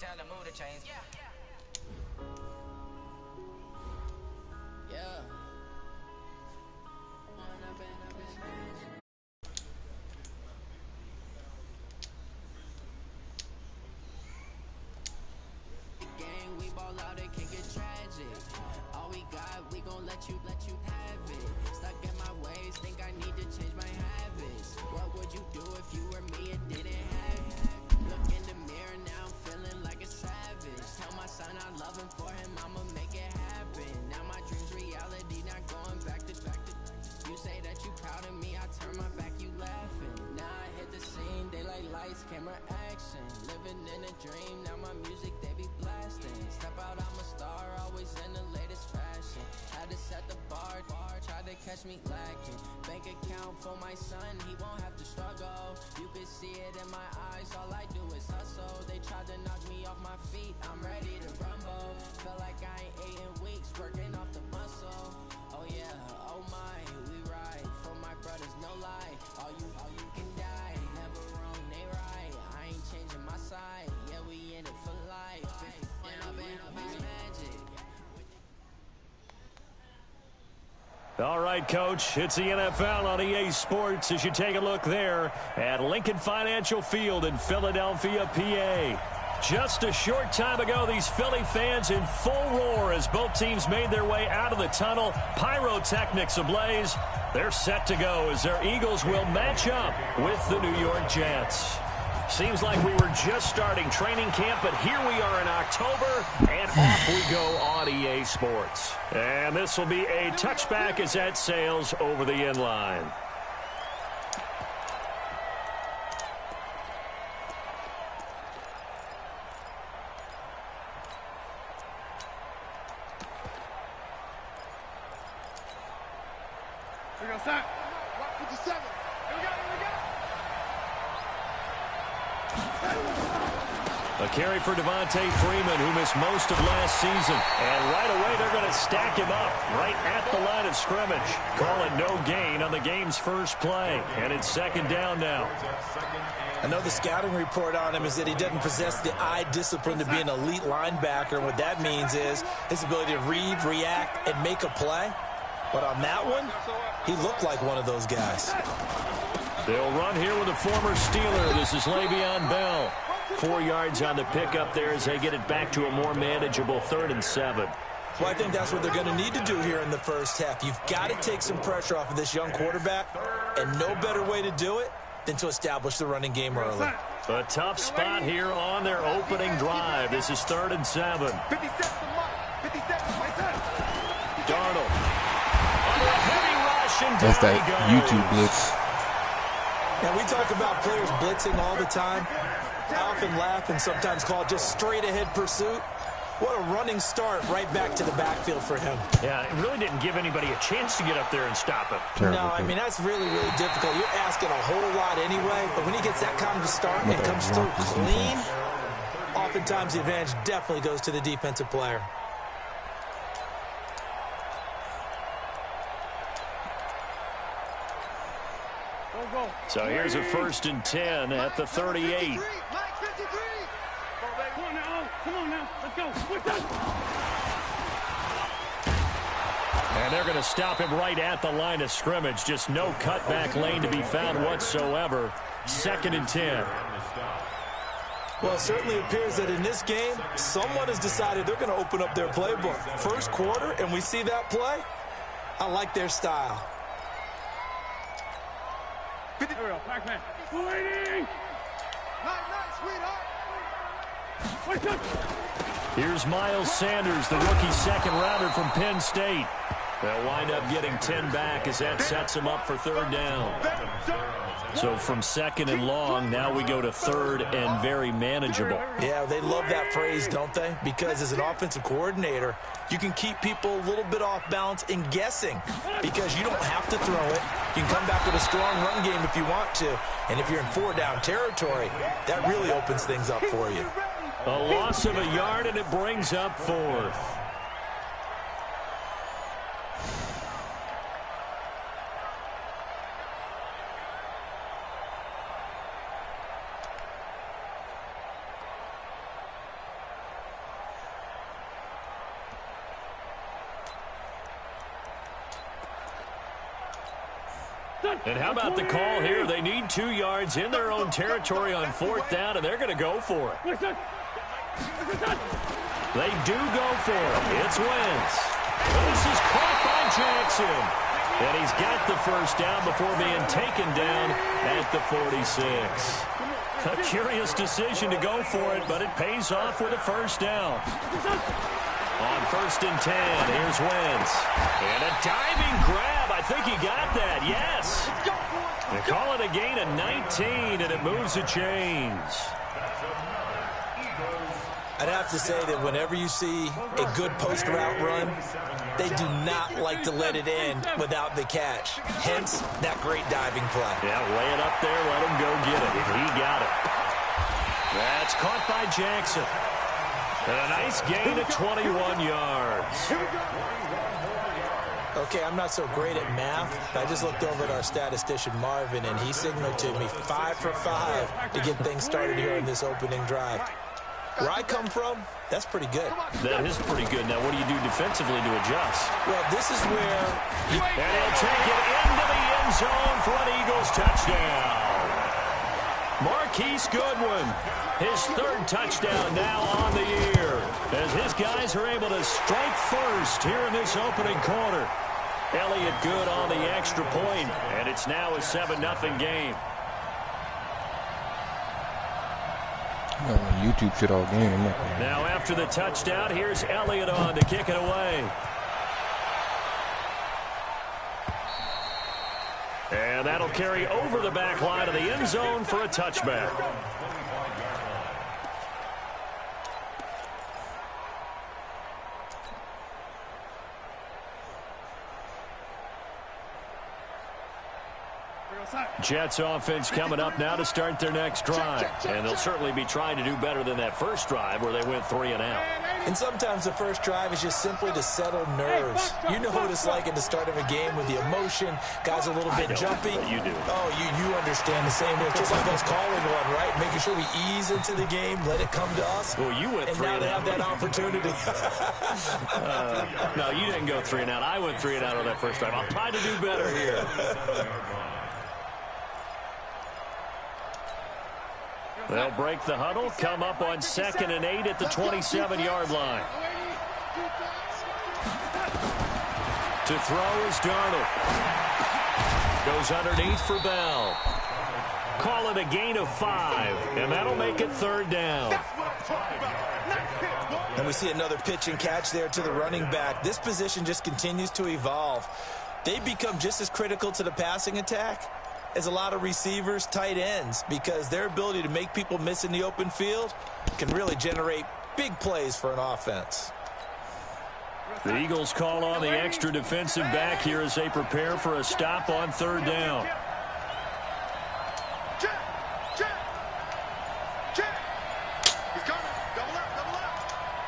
Tell the mood to change. Yeah. Gang, we ball out, it can get tragic. All we got, we gon' let you have it. Stuck in my ways, think I need to change my habits. What would you do if you were me and didn't have it? Look in the mirror, now I'm feeling like a savage. Tell my son I love him, for him I'ma make it happen. Now my dream's reality, not going back to. You say that you proud of me, I turn my back, you laughing. Now I hit the scene, daylight lights, camera action. Living in a dream, now my music they be blasting. Step out, I'm a star, always in the latest fashion. Had to set the bar, tried to catch me lacking. Bank account for my son, he won't have to struggle. You can see it in my eyes, all I do is hustle. They tried to knock me off my feet, I'm ready to rumble. Felt like I ain't ate in weeks, working off the muscle. Oh yeah, oh my, we ride for my brothers, no lie. All you can die, never wrong, they right. I ain't changing my side, yeah, we in it for life. Magic. All right, Coach, it's the NFL on EA Sports as you take a look there at Lincoln Financial Field in Philadelphia, PA. Just a short time ago, these Philly fans in full roar as both teams made their way out of the tunnel. Pyrotechnics ablaze. They're set to go as their Eagles will match up with the New York Jets. Seems like we were just starting training camp, but here we are in October, and off we go on EA Sports. And this will be a touchback as that sails over the end line. Here we go, son. 57. Here we go, here we go. A carry for Devontae Freeman, who missed most of last season. And right away, they're going to stack him up right at the line of scrimmage. Call it no gain on the game's first play. And it's second down now. I know the scouting report on him is that he doesn't possess the eye discipline to be an elite linebacker. And what that means is his ability to read, react, and make a play. But on that one, he looked like one of those guys. They'll run here with a former Steeler. This is Le'Veon Bell. 4 yards on the pickup there as they get it back to a more manageable 3rd and 7. Well, I think that's what they're going to need to do here in the first half. You've got to take some pressure off of this young quarterback, and no better way to do it than to establish the running game early. A tough spot here on their opening drive. This is 3rd and 7. Darnold. Under a heavy rush, and That's down that he goes. YouTube blitz. Now, we talk about players blitzing all the time. I often laugh and sometimes call it just straight-ahead pursuit. What a running start right back to the backfield for him. Yeah, it really didn't give anybody a chance to get up there and stop him. No, I mean, that's really, really difficult. You're asking a whole lot anyway, but when he gets that kind of a start and comes through clean, oftentimes the advantage definitely goes to the defensive player. So here's a 1st and 10 at the 38. Come on now, let's go. And they're going to stop him right at the line of scrimmage. Just no cutback lane to be found whatsoever. 2nd and 10. Well, it certainly appears that in this game, someone has decided they're going to open up their playbook. First quarter, and we see that play. I like their style. Here we go, Pac-Man. Waiting! Nice, sweetheart! Here's Miles Sanders, the rookie second-rounder from Penn State. They'll wind up getting 10 back as that sets them up for 3rd down. So from 2nd and long, now we go to 3rd and very manageable. Yeah, they love that phrase, don't they? Because as an offensive coordinator, you can keep people a little bit off balance and guessing because you don't have to throw it. You can come back with a strong run game if you want to. And if you're in 4-down territory, that really opens things up for you. A loss of a yard, and it brings up 4th. And how about the call here? They need 2 yards in their own territory on 4th down, and they're going to go for it. They do go for it. It's Wentz. This is caught by Jackson. And he's got the first down before being taken down at the 46. A curious decision to go for it, but it pays off with a first down. On 1st and 10, here's Wentz. And a diving grab. I think he got that. Yes. They call it a gain of 19, and it moves the chains. I'd have to say that whenever you see a good post route run, they do not like to let it in without the catch. Hence, that great diving play. Yeah, lay it up there, let him go get it. He got it. That's caught by Jackson. And a nice gain of 21 yards. Okay, I'm not so great at math. I just looked over at our statistician, Marvin, and he signaled to me 5 for 5 to get things started here in this opening drive. Where I come from, that's pretty good. That is pretty good. Now, what do you do defensively to adjust? Well, this is where... And he'll take it into the end zone for an Eagles touchdown. Marquise Goodwin, his 3rd touchdown now on the year, as his guys are able to strike first here in this opening quarter. Elliott good on the extra point, and it's now a 7-0 game. YouTube shit all game. Now after the touchdown, here's Elliott on to kick it away. And that'll carry over the back line of the end zone for a touchback. Jets offense coming up now to start their next drive. And they'll certainly be trying to do better than that first drive where they went 3 and out. And sometimes the first drive is just simply to settle nerves. You know what it's like at the start of a game with the emotion. Guys are a little bit jumpy. You do. Oh, you understand the same. It's just like us calling one, right? Making sure we ease into the game, let it come to us. Well, you went 3 and out. And now they have that opportunity. No, you didn't go 3 and out. I went 3 and out on that first drive. I'll try to do better here. They'll break the huddle, come up on 2nd and 8 at the 27-yard line. To throw is Darnold. Goes underneath for Bell. Call it a gain of 5, and that'll make it 3rd down. And we see another pitch and catch there to the running back. This position just continues to evolve. They become just as critical to the passing attack as a lot of receivers, tight ends, because their ability to make people miss in the open field can really generate big plays for an offense. The Eagles call on the extra defensive back here as they prepare for a stop on 3rd down. He's coming. Double up.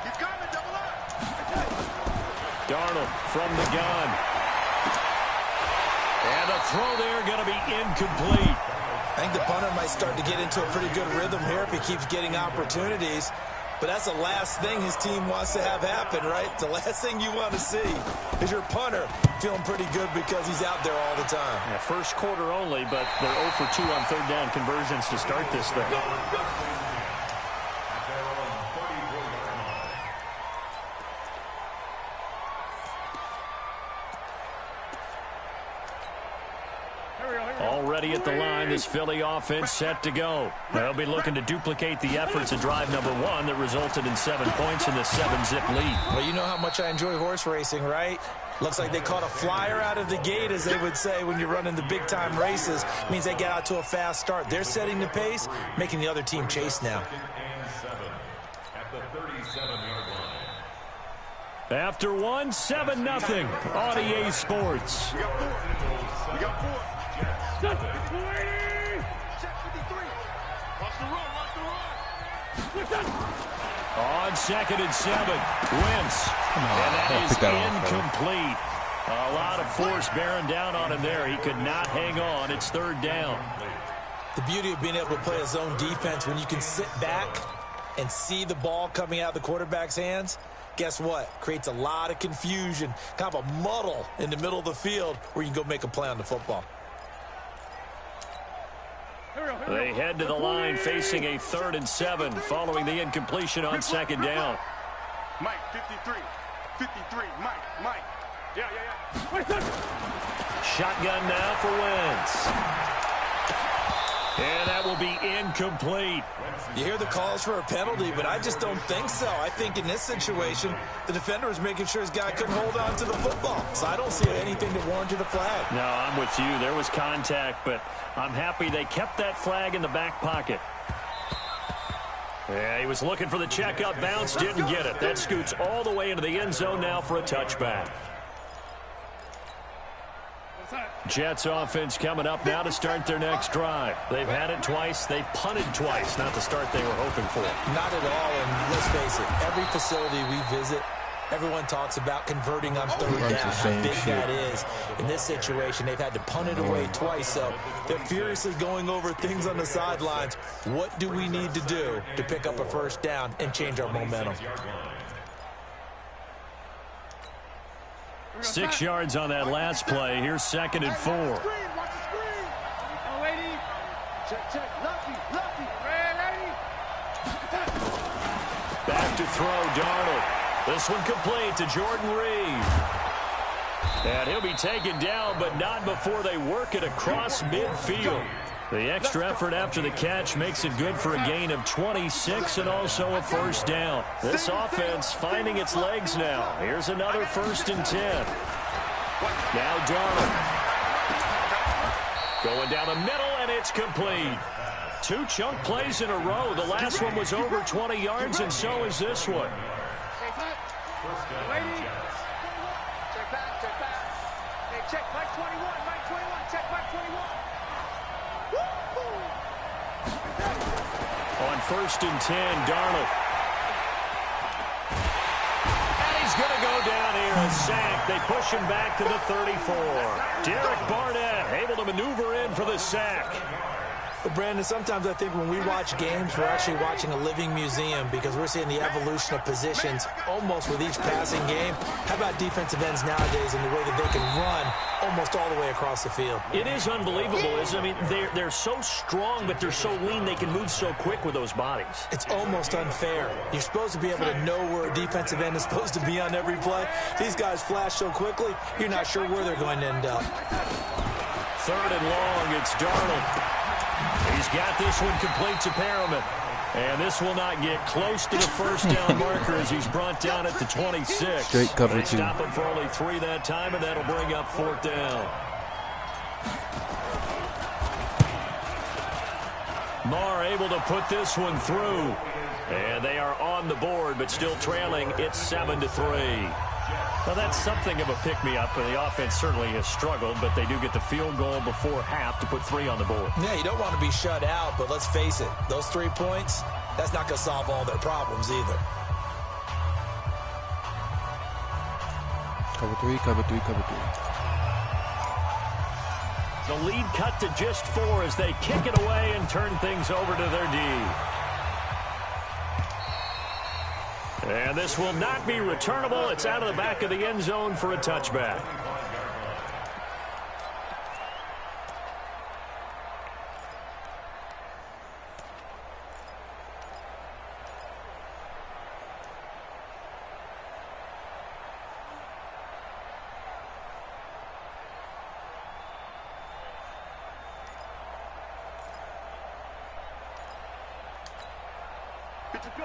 He's coming. Double up. Darnold from the gun. And the throw there going to be incomplete. I think the punter might start to get into a pretty good rhythm here if he keeps getting opportunities. But that's the last thing his team wants to have happen, right? The last thing you want to see is your punter feeling pretty good because he's out there all the time. Yeah, first quarter only, but they're 0 for 2 on 3rd down conversions to start this thing. Already at the line, this Philly offense set to go. They'll be looking to duplicate the efforts of drive number 1 that resulted in 7 points in the 7-zip lead. Well, you know how much I enjoy horse racing, right? Looks like they caught a flyer out of the gate, as they would say when you're running the big-time races. It means they get out to a fast start. They're setting the pace, making the other team chase now. After 1, 7-0 on EA Sports. We got 4. Check 53. Watch the run. On 2nd and 7, Wentz. And that is incomplete. A lot of force bearing down on him there. He could not hang on. It's 3rd down. The beauty of being able to play a zone defense when you can sit back and see the ball coming out of the quarterback's hands, guess what? Creates a lot of confusion, kind of a muddle in the middle of the field where you can go make a play on the football. They head to the line facing a 3rd and 7 following the incompletion on 2nd down. Mike, 53. 53. Mike. Yeah. Shotgun now for Wentz. And that will be incomplete. You hear the calls for a penalty, but I just don't think so. I think in this situation, the defender was making sure his guy couldn't hold on to the football. So I don't see anything to warrant a flag. No, I'm with you. There was contact, but I'm happy they kept that flag in the back pocket. Yeah, he was looking for the checkup bounce, didn't get it. That scoots all the way into the end zone now for a touchback. Jets offense coming up now to start their next drive. They've had it twice. They've punted twice. Not the start they were hoping for. Not at all, and let's face it, every facility we visit, everyone talks about converting on 3rd down, how big that is. In this situation, they've had to punt it away twice, so they're furiously going over things on the sidelines. What do we need to do to pick up a 1st down and change our momentum? 6 yards on that last play. Here's 2nd and 4. Watch the screen. Oh, lady. Check. Lucky. Back to throw, Darnold. This one complete to Jordan Reed. And he'll be taken down, but not before they work it across midfield. The extra effort after the catch makes it good for a gain of 26 and also a 1st down. This offense finding its legs now. Here's another 1st and 10. Now Darnold. Going down the middle, and it's complete. 2 chunk plays in a row. The last one was over 20 yards, and so is this one. Check back. Hey, check Mike 21. Check Mike 21. On 1st and 10, Darnold. And he's going to go down here, a sack. They push him back to the 34. Derek Barnett able to maneuver in for the sack. But Brandon, sometimes I think when we watch games, we're actually watching a living museum because we're seeing the evolution of positions almost with each passing game. How about defensive ends nowadays and the way that they can run almost all the way across the field? It is unbelievable, isn't it? I mean, they're so strong, but they're so lean. They can move so quick with those bodies. It's almost unfair. You're supposed to be able to know where a defensive end is supposed to be on every play. These guys flash so quickly, you're not sure where they're going to end up. 3rd and long, it's Darnold. He's got this one complete to Perriman. And this will not get close to the 1st down marker as he's brought down at the 26. Straight cover 2. Stop him for only 3 that time, and that'll bring up 4th down. Marr able to put this one through. And they are on the board, but still trailing. It's 7-3. Well, that's something of a pick-me-up, and the offense certainly has struggled, but they do get the field goal before half to put 3 on the board. Yeah, you don't want to be shut out, but let's face it, those 3 points, that's not going to solve all their problems either. Cover 3. The lead cut to just 4 as they kick it away and turn things over to their D. And this will not be returnable. It's out of the back of the end zone for a touchback.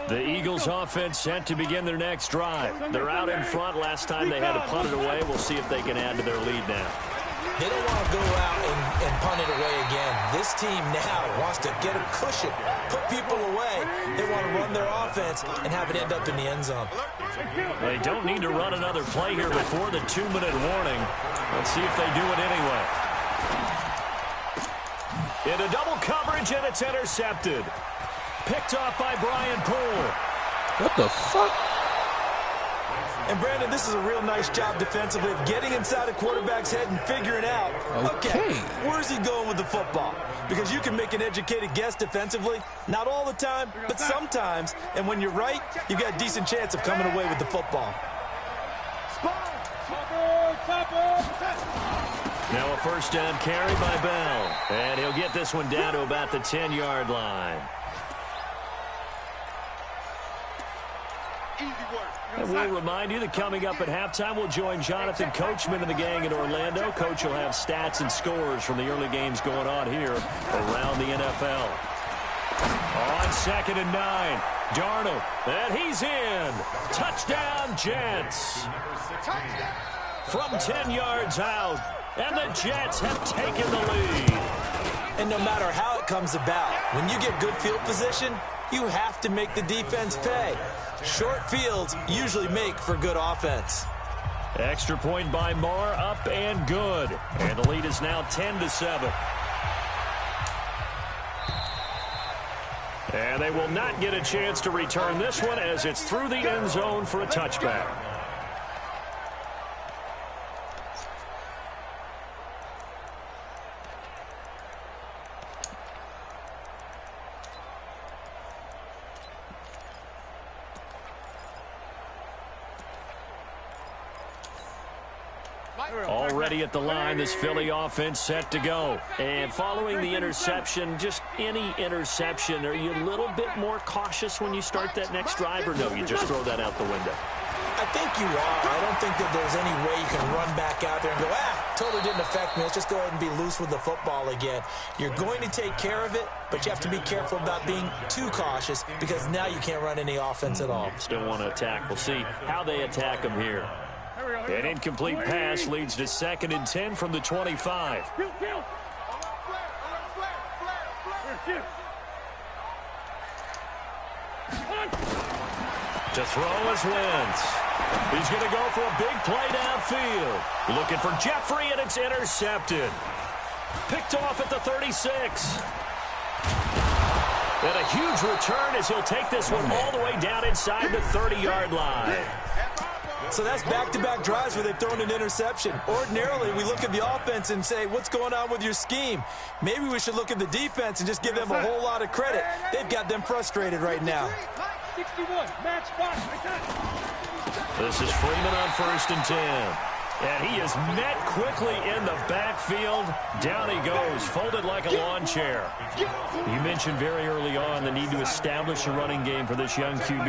The Eagles offense set to begin their next drive. They're out in front. Last time they had to punt it away. We'll see if they can add to their lead now. They don't want to go out and punt it away again. This team now wants to get a cushion, put people away. They want to run their offense and have it end up in the end zone. They don't need to run another play here before the 2-minute warning. Let's see if they do it anyway. Into double coverage, and it's intercepted. Picked off by Brian Poole. What the fuck? And, Brandon, this is a real nice job defensively of getting inside a quarterback's head and figuring out, okay, where's he going with the football? Because you can make an educated guess defensively, not all the time, but sometimes. And when you're right, you've got a decent chance of coming away with the football. Now a first down carry by Bell. And he'll get this one down to about the 10-yard line. And we'll remind you that coming up at halftime, we'll join Jonathan Coachman and the gang in Orlando. Coach will have stats and scores from the early games going on here around the NFL. On 2nd and 9, Darnold, and he's in. Touchdown, Jets. From 10 yards out, and the Jets have taken the lead. And no matter how it comes about, when you get good field position, you have to make the defense pay. Short fields usually make for good offense. Extra point by Marr, up and good. And the lead is now 10-7. And they will not get a chance to return this one as it's through the end zone for a touchback. Already at the line, this Philly offense set to go. And following the interception, just any interception, are you a little bit more cautious when you start that next drive, or no, you just throw that out the window? I think you are. I don't think that there's any way you can run back out there and go, totally didn't affect me. Let's just go ahead and be loose with the football again. You're going to take care of it, but you have to be careful about being too cautious because now you can't run any offense at all. Still want to attack. We'll see how they attack them here. An incomplete pass leads to 2nd and 10 from the 25. To throw is Wentz. He's going to go for a big play downfield. Looking for Jeffrey, and it's intercepted. Picked off at the 36. And a huge return as he'll take this one all the way down inside the 30-yard line. So that's back-to-back drives where they've thrown an interception. Ordinarily, we look at the offense and say, what's going on with your scheme? Maybe we should look at the defense and just give them a whole lot of credit. They've got them frustrated right now. 61, match spot. This is Freeman on 1st and 10. And he is met quickly in the backfield. Down he goes, folded like a lawn chair. You mentioned very early on the need to establish a running game for this young QB.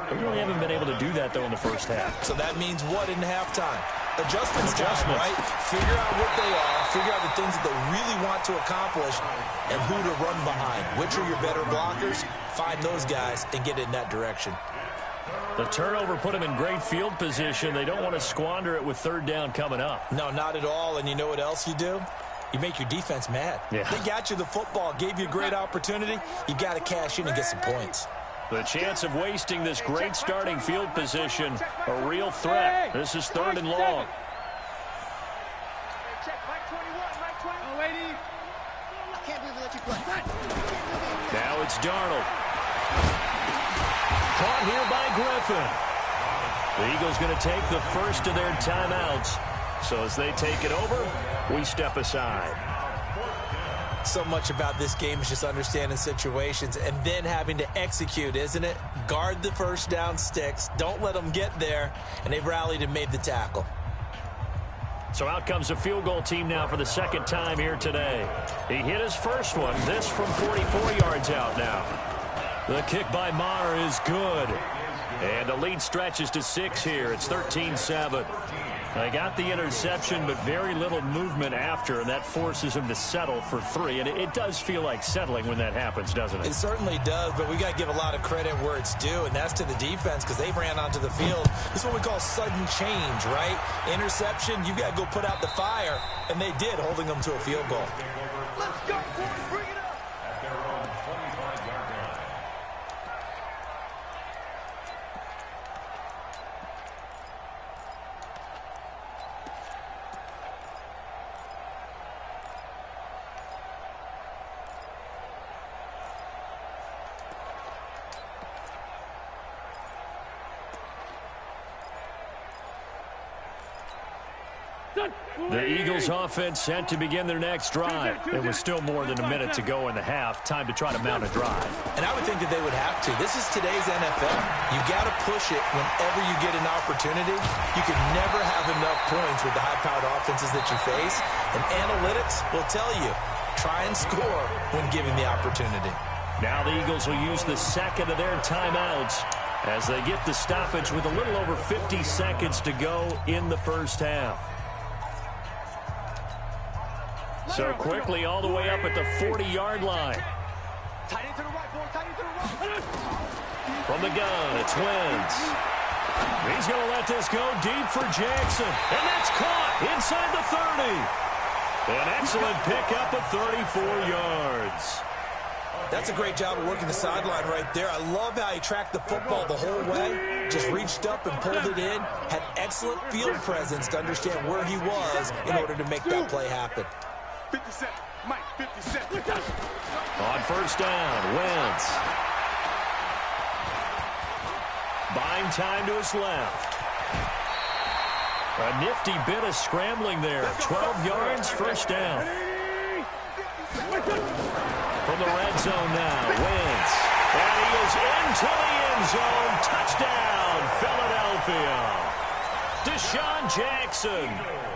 They really haven't been able to do that, though, in the first half. So that means what in halftime? Adjustments, right? Figure out what they are, figure out the things that they really want to accomplish, and who to run behind. Which are your better blockers? Find those guys and get in that direction. The turnover put them in great field position. They don't want to squander it with 3rd down coming up. No, not at all. And you know what else you do? You make your defense mad. Yeah. They got you the football, gave you a great opportunity. You got to cash in and get some points. The chance of wasting this great starting field position, a real threat. This is 3rd and long. Now it's Darnold. Caught here by Griffin. The Eagles going to take the first of their timeouts. So as they take it over, we step aside. So much about this game is just understanding situations and then having to execute, isn't it? Guard the first down sticks. Don't let them get there. And they've rallied and made the tackle. So out comes a field goal team now for the 2nd time here today. He hit his first one. This from 44 yards out now. The kick by Marr is good. And the lead stretches to 6 here. It's 13-7. They got the interception, but very little movement after, and that forces him to settle for 3. And it does feel like settling when that happens, doesn't it? It certainly does, but we got to give a lot of credit where it's due, and that's to the defense because they ran onto the field. This is what we call sudden change, right? Interception, you got to go put out the fire, and they did, holding them to a field goal. Let's go, boys. Bring it up. The Eagles offense set to begin their next drive. It was still more than a minute to go in the half. Time to try to mount a drive. And I would think that they would have to. This is today's NFL. You got to push it whenever you get an opportunity. You can never have enough points with the high-powered offenses that you face. And analytics will tell you, try and score when given the opportunity. Now the Eagles will use the second of their timeouts as they get the stoppage with a little over 50 seconds to go in the first half. So quickly all the way up at the 40-yard line. From the gun, it's Wentz. He's going to let this go deep for Jackson. And that's caught inside the 30. An excellent pickup of 34 yards. That's a great job of working the sideline right there. I love how he tracked the football the whole way. Just reached up and pulled it in. Had excellent field presence to understand where he was in order to make that play happen. 57, Mike, 57. On first down, Wentz. Buying time to his left. A nifty bit of scrambling there. 12 yards, first down. From the red zone now, Wentz. And he is into the end zone. Touchdown, Philadelphia. Deshaun Jackson,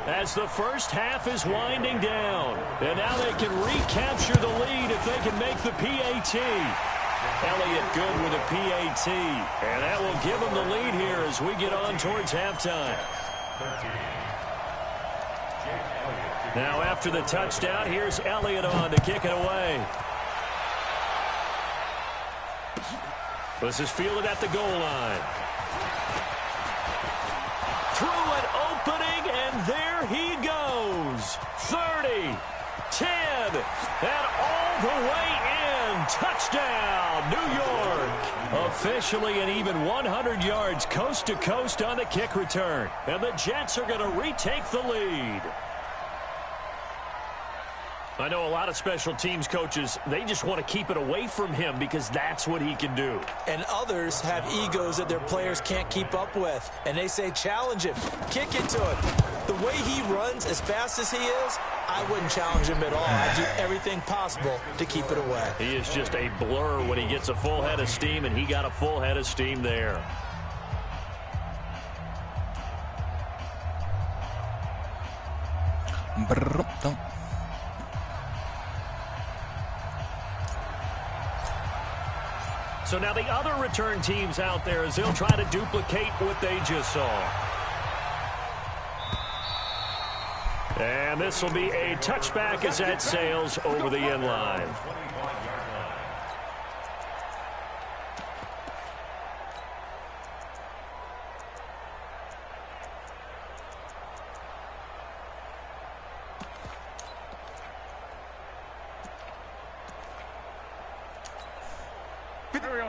as the first half is winding down. And now they can recapture the lead if they can make the PAT. Elliott good with a PAT. And that will give them the lead here as we get on towards halftime. Now after the touchdown, here's Elliott on to kick it away. This is fielded at the goal line. Through an opening, and there he goes. 30, 10, and all the way in. Touchdown, New York. Officially an even 100 yards coast to coast on the kick return. And the Jets are going to retake the lead. I know a lot of special teams coaches, they just want to keep it away from him because that's what he can do. And others have egos that their players can't keep up with. And they say, challenge him, kick it to him. The way he runs as fast as he is, I wouldn't challenge him at all. I'd do everything possible to keep it away. He is just a blur when he gets a full head of steam, and he got a full head of steam there. So now the other return teams out there as they'll try to duplicate what they just saw. And this will be a touchback as that sails over the end line.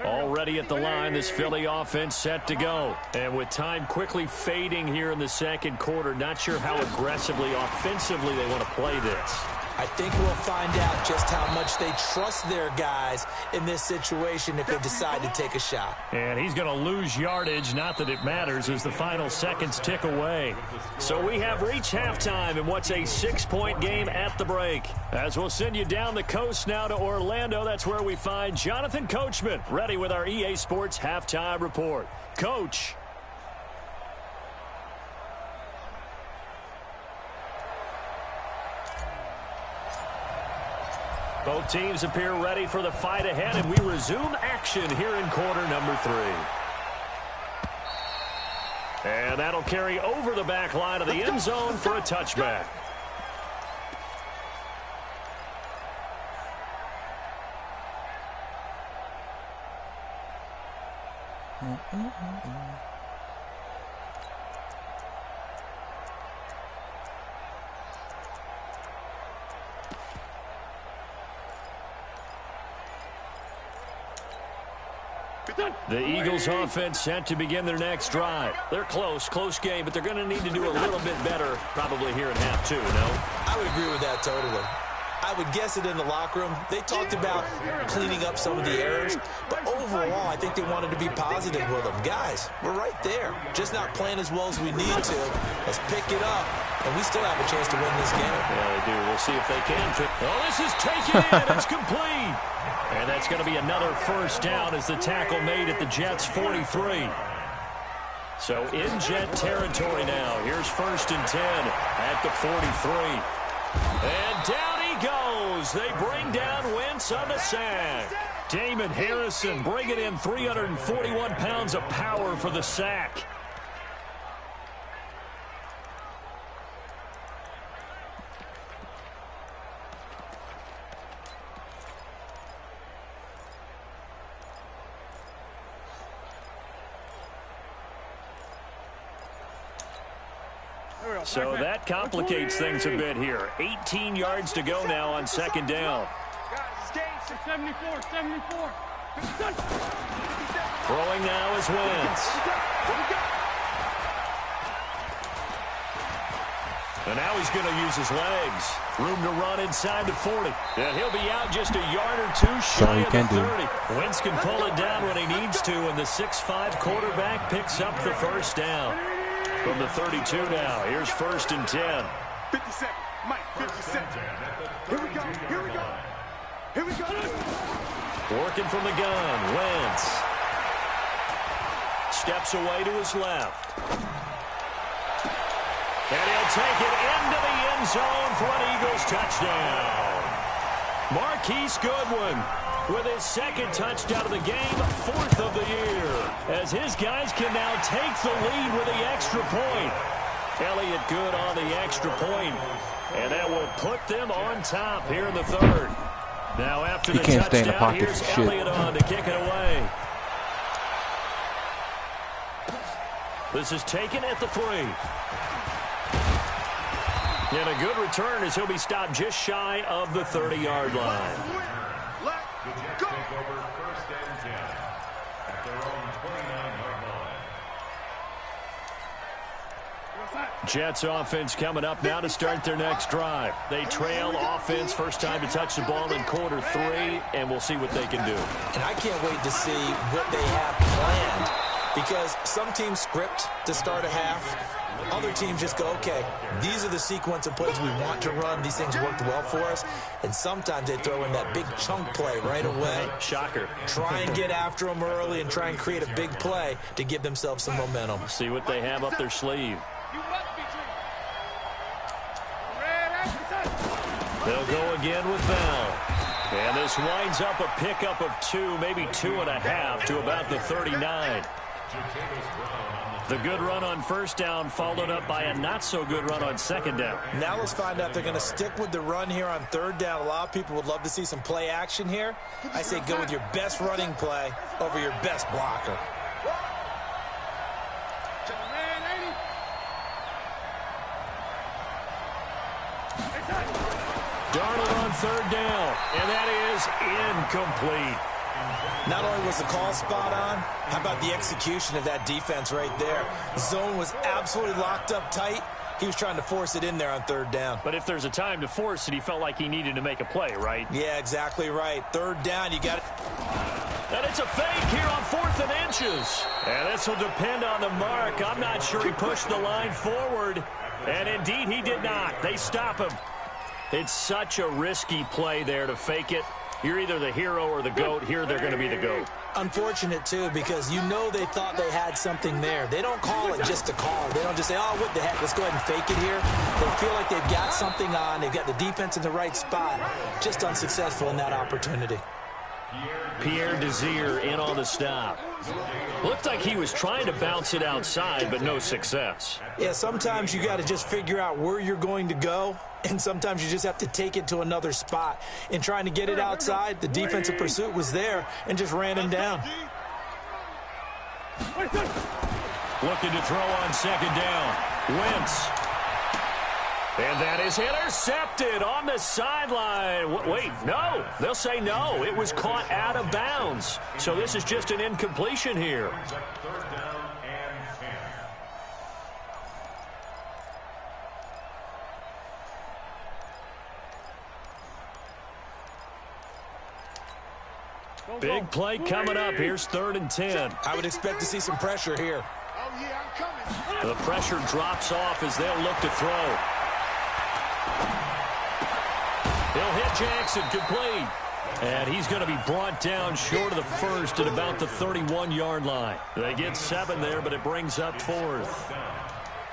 Already at the line, this Philly offense set to go. And with time quickly fading here in the second quarter, not sure how aggressively, offensively they want to play this. I think we'll find out just how much they trust their guys in this situation if they decide to take a shot. And he's going to lose yardage, not that it matters, as the final seconds tick away. So we have reached halftime in what's a 6-point game at the break. As we'll send you down the coast now to Orlando, that's where we find Jonathan Coachman, ready with our EA Sports Halftime Report. Coach. Both teams appear ready for the fight ahead, and we resume action here in quarter number 3. And that'll carry over the back line of the end zone for a touchback. The Eagles offense set to begin their next drive. They're close game, but they're going to need to do a little bit better probably here in half 2, no? I would agree with that totally. I would guess it in the locker room. They talked about cleaning up some of the errors, but overall, I think they wanted to be positive with them. Guys, we're right there. Just not playing as well as we need to. Let's pick it up, and we still have a chance to win this game. Yeah, they do. We'll see if they can. Oh, this is taken in. It's complete. And that's going to be another first down as the tackle made at the Jets' 43. So in Jet territory now. Here's 1st and 10 at the 43. And down he goes. They bring down Wentz on the sack. Damon Harrison bringing in 341 pounds of power for the sack. So that complicates things a bit here. 18 yards to go now on 2nd down. Throwing now is Wentz. And now he's going to use his legs. Room to run inside the 40. And he'll be out just a yard or two shy of the 30. Wentz can pull it down when he needs to, and the 6'5" quarterback picks up the first down. From the 32 now, here's 1st and 10. 50 seconds, Mike, 50 seconds. Here we go, here we go. Here we go. Working from the gun, Wentz. Steps away to his left. And he'll take it into the end zone for an Eagles touchdown. Marquise Goodwin with his 2nd touchdown of the game, 4th of the year, as his guys can now take the lead with the extra point. Elliott good on the extra point, and that will put them on top here in the 3rd. Now after the touchdown, here's Elliott on to kick it away. This is taken at the 3. And a good return as he'll be stopped just shy of the 30-yard line. Go. Take over 1st and 10 at their own 29-yard line. Jets offense coming up now to start their next drive. They trail offense, first time to touch the ball in quarter 3, and we'll see what they can do. And I can't wait to see what they have planned, because some teams script to start a half. Other teams just go, okay, these are the sequence of plays we want to run. These things worked well for us. And sometimes they throw in that big chunk play right away. Shocker. Try and get after them early and try and create a big play to give themselves some momentum. See what they have up their sleeve. They'll go again with Bell. And this winds up a pickup of 2, maybe 2.5 to about the 39. The good run on 1st down followed up by a not-so-good run on 2nd down. Now let's find out if they're going to stick with the run here on 3rd down. A lot of people would love to see some play action here. I say go with your best running play over your best blocker. Darnold on 3rd down, and that is incomplete. Not only was the call spot on, how about the execution of that defense right there? Zone was absolutely locked up tight. He was trying to force it in there on 3rd down. But if there's a time to force it, he felt like he needed to make a play, right? Yeah, exactly right. 3rd down, you got it. And it's a fake here on 4th and inches. And this will depend on the mark. I'm not sure he pushed the line forward. And indeed, he did not. They stop him. It's such a risky play there to fake it. You're either the hero or the GOAT. Here they're going to be the GOAT. Unfortunate, too, because you know they thought they had something there. They don't call it just a call. They don't just say, oh, what the heck, let's go ahead and fake it here. They feel like they've got something on. They've got the defense in the right spot. Just unsuccessful in that opportunity. Pierre Desir in on the stop. Looked like he was trying to bounce it outside, but no success. Yeah, sometimes you got to just figure out where you're going to go, and sometimes you just have to take it to another spot. In trying to get it outside, the defensive pursuit was there and just ran him down. Looking to throw on 2nd down. Wentz. And that is intercepted on the sideline. Wait, no. They'll say no. It was caught out of bounds. So this is just an incompletion here. 3rd down and 10. Big play coming up. Here's 3rd and 10. I would expect to see some pressure here. Oh, yeah, I'm coming. The pressure drops off as they'll look to throw. He'll hit Jackson, complete. And he's going to be brought down short of the first at about the 31-yard line. They get 7 there, but it brings up 4th.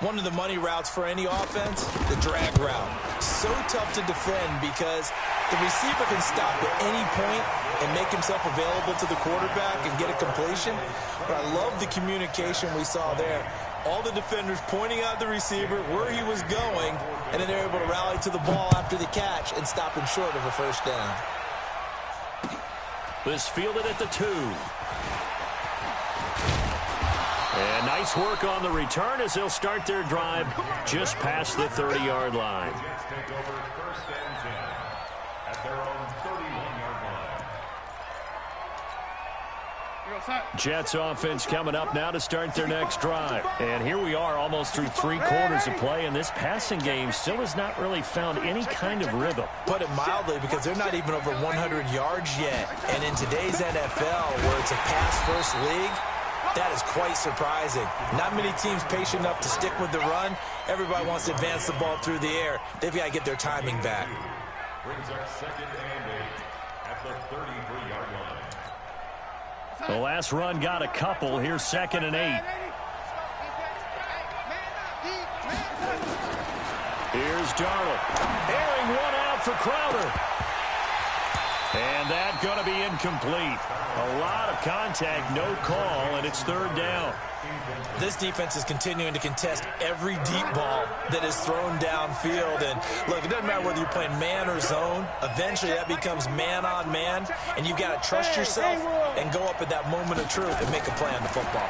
One of the money routes for any offense, the drag route. So tough to defend because the receiver can stop at any point and make himself available to the quarterback and get a completion. But I love the communication we saw there. All the defenders pointing out the receiver, where he was going, and then they're able to rally to the ball after the catch and stop him short of a first down. This fielded at the 2. And nice work on the return as they'll start their drive just past the 30-yard line. Jets take over 1st and 10 at their own 31-yard line. Jets offense coming up now to start their next drive. And here we are almost through 3 quarters of play, and this passing game still has not really found any kind of rhythm. Put it mildly, because they're not even over 100 yards yet. And in today's NFL, where it's a pass-first league, that is quite surprising. Not many teams patient enough to stick with the run. Everybody wants to advance the ball through the air. They've got to get their timing back. Brings up 2nd and 8 at the 33-yard line. The last run got a couple. Here's 2nd and 8. Here's Darnold. Airing one out for Crowder. And that's going to be incomplete. A lot of contact, no call, and it's 3rd down. This defense is continuing to contest every deep ball that is thrown downfield. And look, it doesn't matter whether you're playing man or zone. Eventually that becomes man on man, and you've got to trust yourself and go up at that moment of truth and make a play on the football.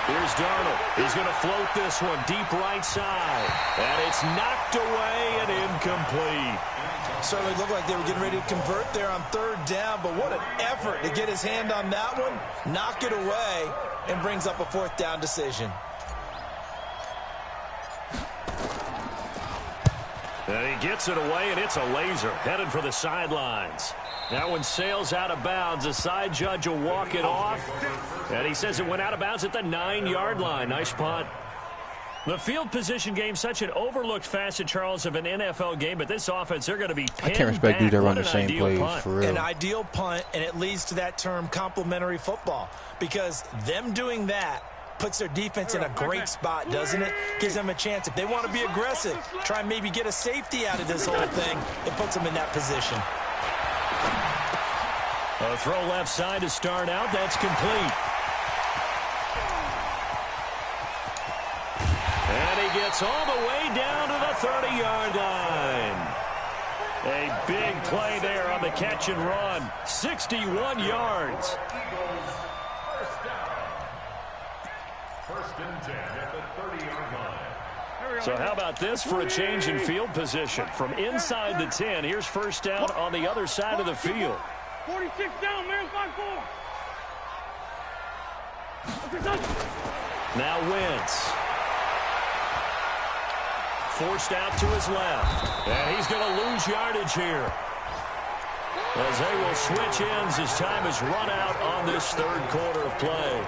Here's Darnold. He's going to float this one deep right side. And it's knocked away and incomplete. Certainly looked like they were getting ready to convert there on 3rd down, but what an effort to get his hand on that one, knock it away, and brings up a 4th down decision. And he gets it away, and it's a laser headed for the sidelines. That one sails out of bounds. The side judge will walk it off, and he says it went out of bounds at the 9-yard line. Nice punt. The field position game, such an overlooked facet, Charles, of an NFL game, but this offense, they're going to be pinned I can't respect dudes that run the same plays, for real. An ideal punt, and it leads to that term complementary football, because them doing that puts their defense in a great spot, doesn't it? Gives them a chance. If they want to be aggressive, try and maybe get a safety out of this whole thing, it puts them in that position. A throw left side to start out. That's complete. And he gets all the way down to the 30-yard line. A big play there on the catch and run. 61 yards. First down. 1st and 10 at the 30-yard line. So how about this for a change in field position? From inside the 10, here's 1st down on the other side of the field. 46 down, man's by 4. Now Wentz. Forced out to his left. And he's going to lose yardage here, as they will switch ends as time is run out on this 3rd quarter of play.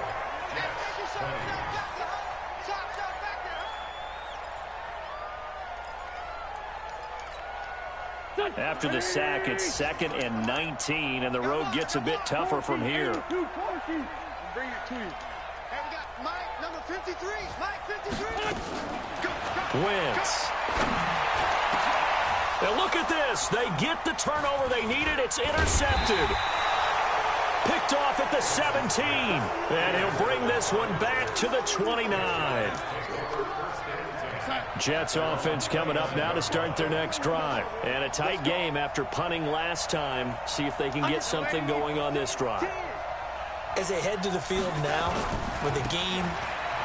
After the sack, it's 2nd and 19, and the road gets a bit tougher from here. Bring it to you. And we got Mike, number 53. Mike, 53. Wentz. Now look at this. They get the turnover they needed. It's intercepted. Picked off at the 17. And he'll bring this one back to the 29. Jets offense coming up now to start their next drive. And a tight game after punting last time. See if they can get something going on this drive. As they head to the field now, with the game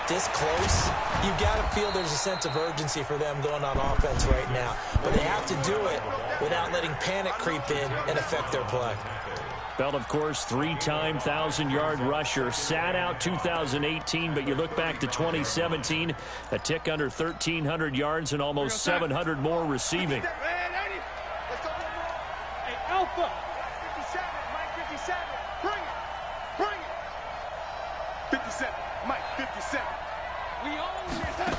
this close, you've got to feel there's a sense of urgency for them going on offense right now. But they have to do it without letting panic creep in and affect their play. Bell, of course, 3-time 1,000-yard rusher. Sat out 2018, but you look back to 2017, a tick under 1,300 yards and almost 700 more receiving. Hey, Alpha. 57, Mike 57. set. We own this.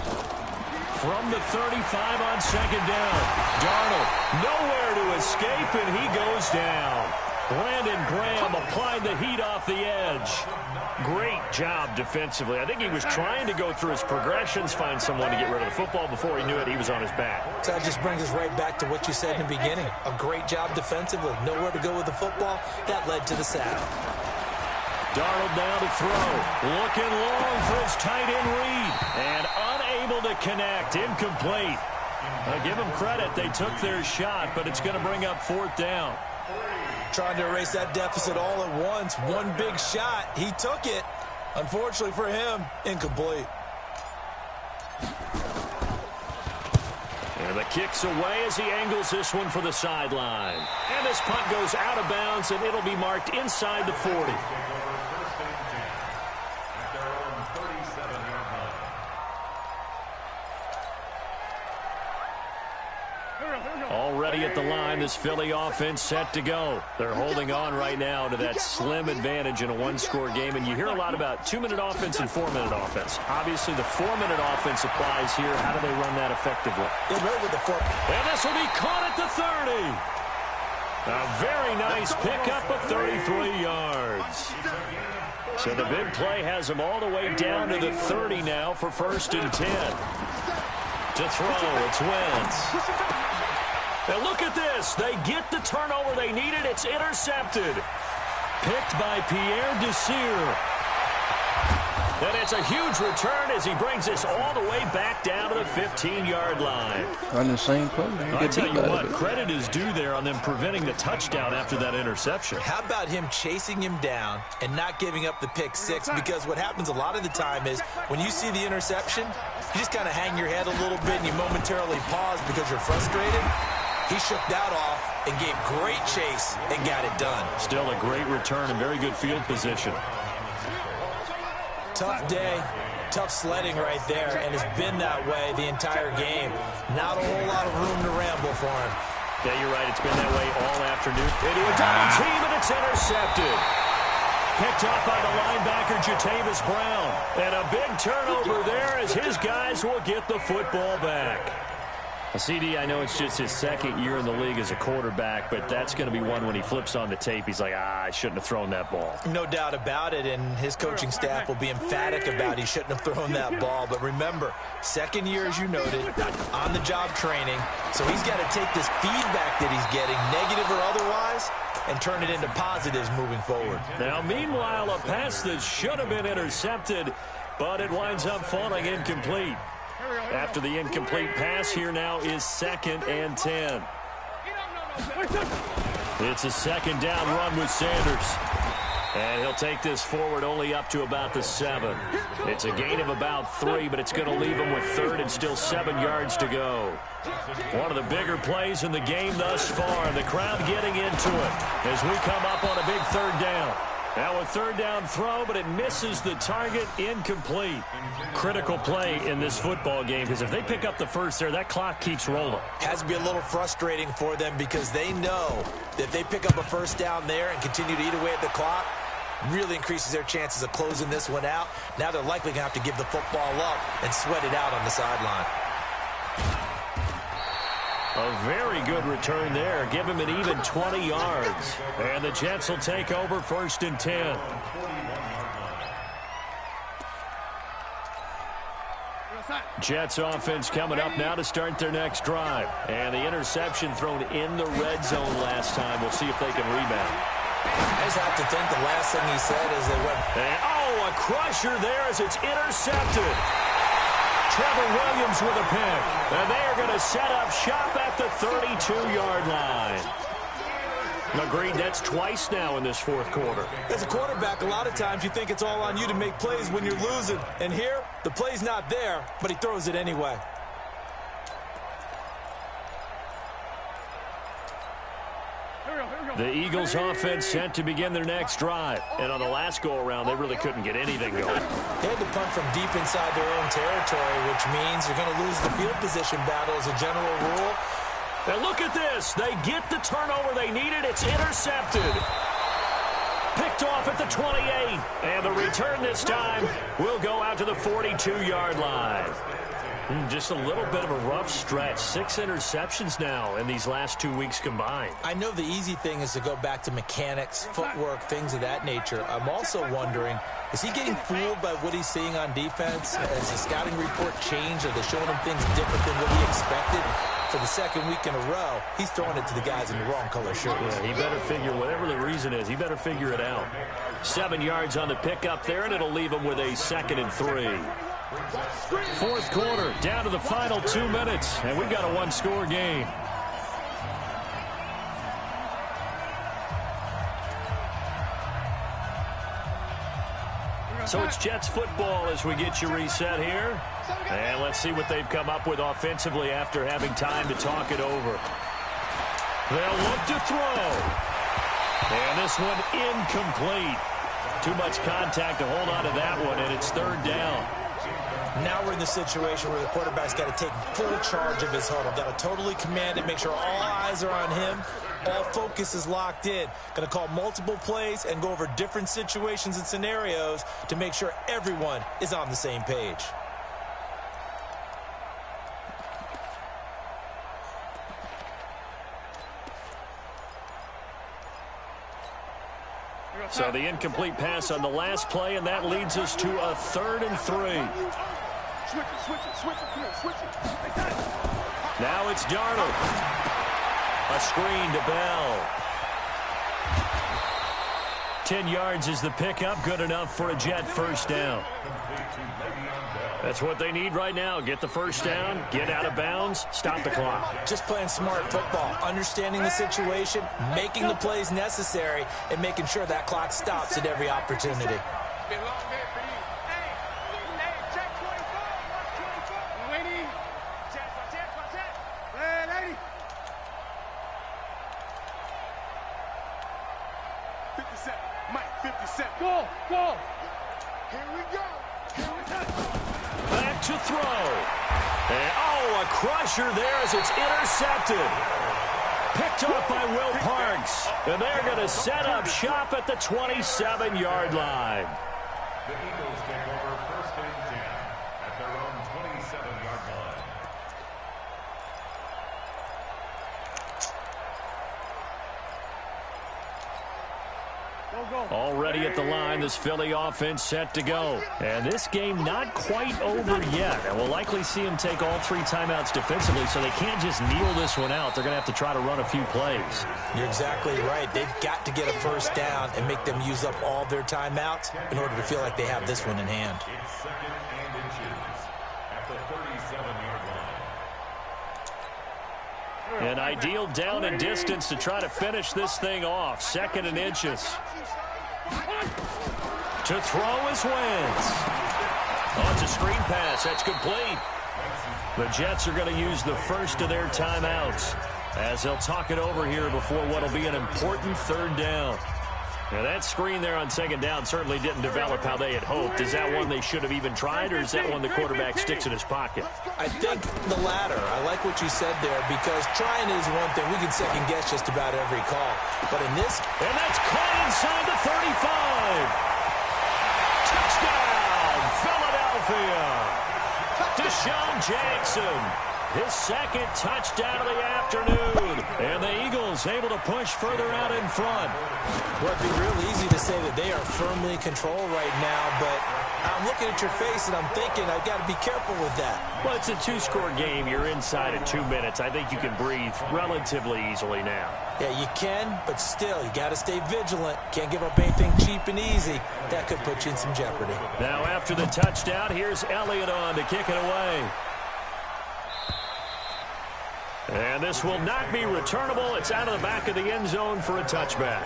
From the 35 on second down. Darnold nowhere to escape, and he goes down. Brandon Graham applied the heat off the edge. Great job defensively. I think he was trying to go through his progressions, find someone to get rid of the football. Before he knew it, he was on his back. So that just brings us right back to what you said in the beginning. A great job defensively. Nowhere to go with the football. That led to the sack. Darnold now to throw. Looking long for his tight end read. And unable to connect. Incomplete. I'll give them credit. They took their shot, but it's going to bring up fourth down. Trying to erase that deficit all at once. One big shot. He took it. Unfortunately for him, incomplete. And the kick's away as he angles this one for the sideline. And this punt goes out of bounds, and it'll be marked inside the 40. Already at the line, this Philly offense set to go. They're holding on right now to that slim advantage in a one-score game, and you hear a lot about 2-minute offense and 4-minute offense. Obviously, the 4-minute offense applies here. How do they run that effectively? They run with the 4. And this will be caught at the 30. A very nice pickup of 33 yards. So the big play has them all the way down to the 30 now for 1st and 10. To throw, it's Wentz. Now look at this. They get the turnover they needed. It's intercepted. Picked by Pierre Desir. And it's a huge return as he brings this all the way back down to the 15-yard line. On the same play. I'll tell you what, credit is due there on them preventing the touchdown after that interception. How about him chasing him down and not giving up the pick six? Because what happens a lot of the time is when you see the interception, you just kind of hang your head a little bit and you momentarily pause because you're frustrated. He shook that off and gave great chase and got it done. Still a great return and very good field position. Tough day, tough sledding right there, and it's been that way the entire game. Not a whole lot of room to ramble for him. Yeah, you're right. It's been that way all afternoon. Into a double team, and it's intercepted. Picked up by the linebacker, Jatavis Brown. And a big turnover there as his guys will get the football back. CD, I know it's just his second year in the league as a quarterback, but that's going to be one when he flips on the tape. He's like, I shouldn't have thrown that ball. No doubt about it, and his coaching staff will be emphatic about he shouldn't have thrown that ball. But remember, second year, as you noted, on-the-job training, so he's got to take this feedback that he's getting, negative or otherwise, and turn it into positives moving forward. Now, meanwhile, a pass that should have been intercepted, but it winds up falling incomplete. After the incomplete pass, here now is 2nd and 10. It's a second down run with Sanders. And he'll take this forward only up to about the 7. It's a gain of about 3, but it's going to leave him with 3rd and still 7 yards to go. One of the bigger plays in the game thus far. The crowd getting into it as we come up on a big 3rd down. Now a 3rd down throw, but it misses the target, incomplete. Critical play in this football game because if they pick up the first there, that clock keeps rolling. Has to be a little frustrating for them because they know that if they pick up a 1st down there and continue to eat away at the clock, really increases their chances of closing this one out. Now they're likely going to have to give the football up and sweat it out on the sideline. A very good return there. Give him an even 20 yards. And the Jets will take over 1st and 10. Jets offense coming up now to start their next drive. And the interception thrown in the red zone last time. We'll see if they can rebound. I just have to think the last thing he said is they went. And, a crusher there as it's intercepted. Trevor Williams with a pick. And they are going to set up shop at the 32-yard line. Agreed, that's twice now in this 4th quarter. As a quarterback, a lot of times you think it's all on you to make plays when you're losing. And here, the play's not there, but he throws it anyway. The Eagles offense set to begin their next drive. And on the last go-around, they really couldn't get anything going. They had to punt from deep inside their own territory, which means you're going to lose the field position battle as a general rule. And look at this. They get the turnover they needed. It's intercepted. Picked Picked off at the 28. And the return this time will go out to the 42-yard line. Just a little bit of a rough stretch. 6 interceptions now in these last 2 weeks combined. I know the easy thing is to go back to mechanics, footwork, things of that nature. I'm also wondering, is he getting fooled by what he's seeing on defense? Has the scouting report changed? Are they showing him things different than what he expected? For the second week in a row, he's throwing it to the guys in the wrong color shirts. Yeah, he better figure, whatever the reason is, he better figure it out. 7 yards on the pickup there, and it'll leave him with a 2nd and 3. Fourth quarter, down to the final 2 minutes, and we've got a one-score game. So it's Jets football as we get you reset here. And let's see what they've come up with offensively after having time to talk it over. They'll look to throw. And this one incomplete. Too much contact to hold on to that one, and it's 3rd down. Now we're in the situation where the quarterback's got to take full charge of his huddle. Got to totally command it, make sure all eyes are on him. All focus is locked in. Going to call multiple plays and go over different situations and scenarios to make sure everyone is on the same page. So the incomplete pass on the last play, and that leads us to a 3rd and 3. Now it's Darnold. A screen to Bell. 10 yards is the pickup. Good enough for a Jet 1st down. That's what they need right now. Get the 1st down, get out of bounds, stop the clock. Just playing smart football, understanding the situation, making the plays necessary, and making sure that clock stops at every opportunity. Go! Here we go. Back to throw. And, a crusher there as it's intercepted. Picked off by Will Parks. And they're going to set up shop at the 27-yard line. The Eagles take over 1st and 10 at their own 27-yard line. Already at the line, this Philly offense set to go. And this game not quite over yet. And we'll likely see them take all 3 timeouts defensively, so they can't just kneel this one out. They're going to have to try to run a few plays. You're exactly right. They've got to get a 1st down and make them use up all their timeouts in order to feel like they have this one in hand. It's 2nd and inches at the 37-yard line. An ideal down and distance to try to finish this thing off. 2nd and inches. To throw is Wentz. Oh, it's a screen pass. That's complete. The Jets are going to use the 1st of their timeouts as they'll talk it over here before what will be an important 3rd down. Now, that screen there on 2nd down certainly didn't develop how they had hoped. Is that one they should have even tried, or is that one the quarterback sticks in his pocket? I think the latter. I like what you said there, because trying is one thing. We can second-guess just about every call. But in this... And that's caught inside the 35. Touchdown, Philadelphia. Deshaun Jackson. His 2nd touchdown of the afternoon. And the Eagles able to push further out in front. Well, it'd be real easy to say that they are firmly in control right now, but I'm looking at your face and I'm thinking I've got to be careful with that. Well, it's a 2-score game. You're inside of 2 minutes. I think you can breathe relatively easily now. Yeah, you can, but still, you got to stay vigilant. Can't give up anything cheap and easy. That could put you in some jeopardy. Now, after the touchdown, here's Elliott on to kick it away. And this will not be returnable. It's out of the back of the end zone for a touchback.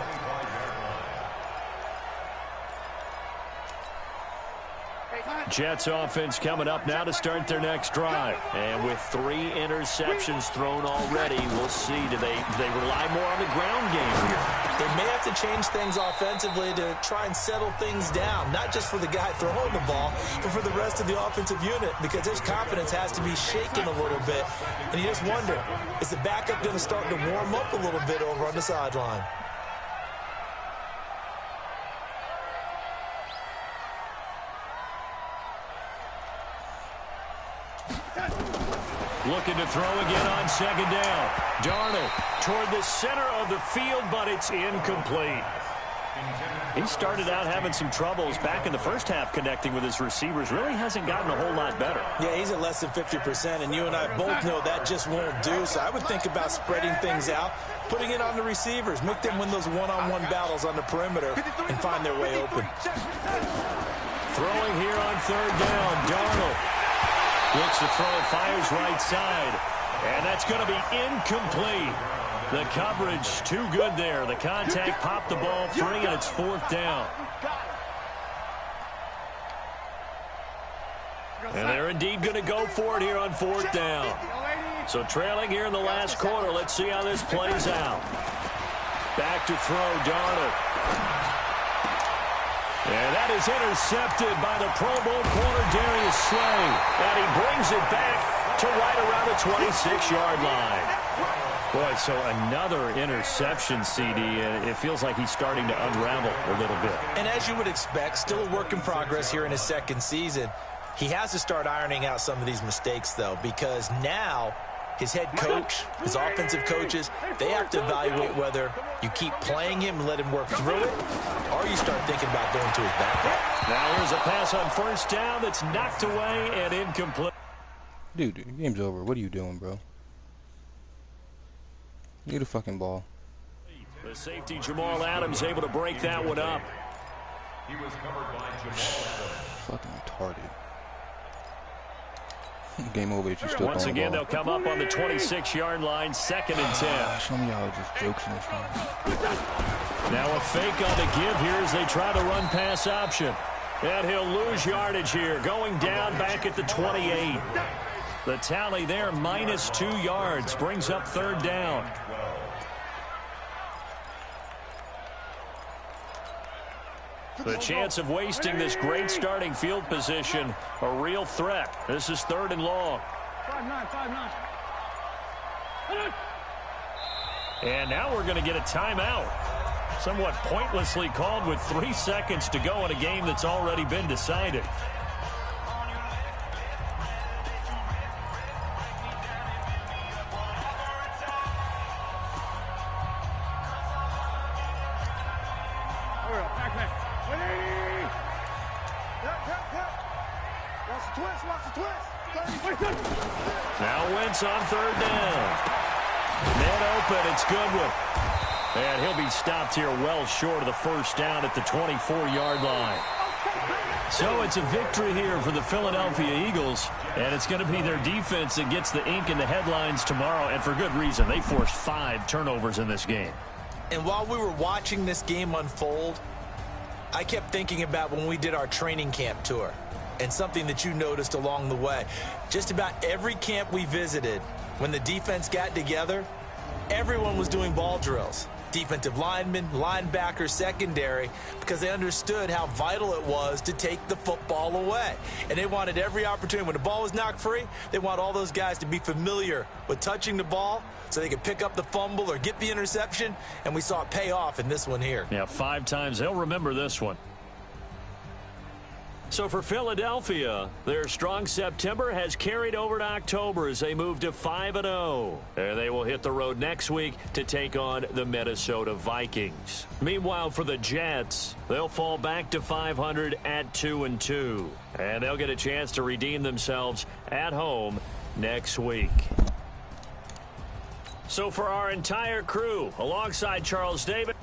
Jets offense coming up now to start their next drive. And with 3 interceptions thrown already, we'll see. Do they rely more on the ground game here? They may have to change things offensively to try and settle things down, not just for the guy throwing the ball, but for the rest of the offensive unit, because his confidence has to be shaken a little bit. And you just wonder, is the backup going to start to warm up a little bit over on the sideline? Looking to throw again on second down. Darnold toward the center of the field, but it's incomplete. He started out having some troubles back in the first half connecting with his receivers. Really hasn't gotten a whole lot better. Yeah, he's at less than 50%, and you and I both know that just won't do. So I would think about spreading things out, putting it on the receivers, make them win those one-on-one battles on the perimeter and find their way open. Throwing here on third down, Darnold. Looks to throw, fires right side. And that's going to be incomplete. The coverage too good there. The contact popped the ball free, and it's fourth down. And they're indeed going to go for it here on fourth down. So trailing here in the last quarter. Let's see how this plays out. Back to throw, Darnold. And that is intercepted by the Pro Bowl corner, Darius Slay. And he brings it back to right around the 26-yard line. Boy, so another interception, CD, and it feels like he's starting to unravel a little bit. And as you would expect, still a work in progress here in his second season. He has to start ironing out some of these mistakes, though, because now his head coach, his offensive coaches, they have to evaluate whether you keep playing him and let him work through it, or you start thinking about going to his backup. Now here's a pass on first down that's knocked away and incomplete. Dude, the game's over. What are you doing, bro? Get a fucking ball. The safety, Jamal Adams, able to break that one up. He was covered by Jamal. Fucking retarded. Game over if you still Once again, they'll come up on the 26-yard line, 2nd and 10. Some of y'all are just jokes in this one. Now a fake on the give here as they try to run pass option. And he'll lose yardage here, going down back at the 28. The tally there, minus 2 yards, brings up third down. The chance of wasting this great starting field position, a real threat. This is 3rd and long. 5-9. And now we're going to get a timeout. Somewhat pointlessly called with 3 seconds to go in a game that's already been decided. Now Wentz on third down. Net open, it's Goodwin. And he'll be stopped here well short of the first down at the 24-yard line. So it's a victory here for the Philadelphia Eagles, and it's going to be their defense that gets the ink in the headlines tomorrow, and for good reason. They forced 5 turnovers in this game. And while we were watching this game unfold, I kept thinking about when we did our training camp tour and something that you noticed along the way. Just about every camp we visited, when the defense got together, everyone was doing ball drills. Defensive linemen, linebackers, secondary, because they understood how vital it was to take the football away. And they wanted every opportunity. When the ball was knocked free, they want all those guys to be familiar with touching the ball so they could pick up the fumble or get the interception, and we saw it pay off in this one here. Yeah, 5 times. They'll remember this one. So for Philadelphia, their strong September has carried over to October as they move to 5-0. And they will hit the road next week to take on the Minnesota Vikings. Meanwhile, for the Jets, they'll fall back to 500 at 2-2. And they'll get a chance to redeem themselves at home next week. So for our entire crew, alongside Charles Davis.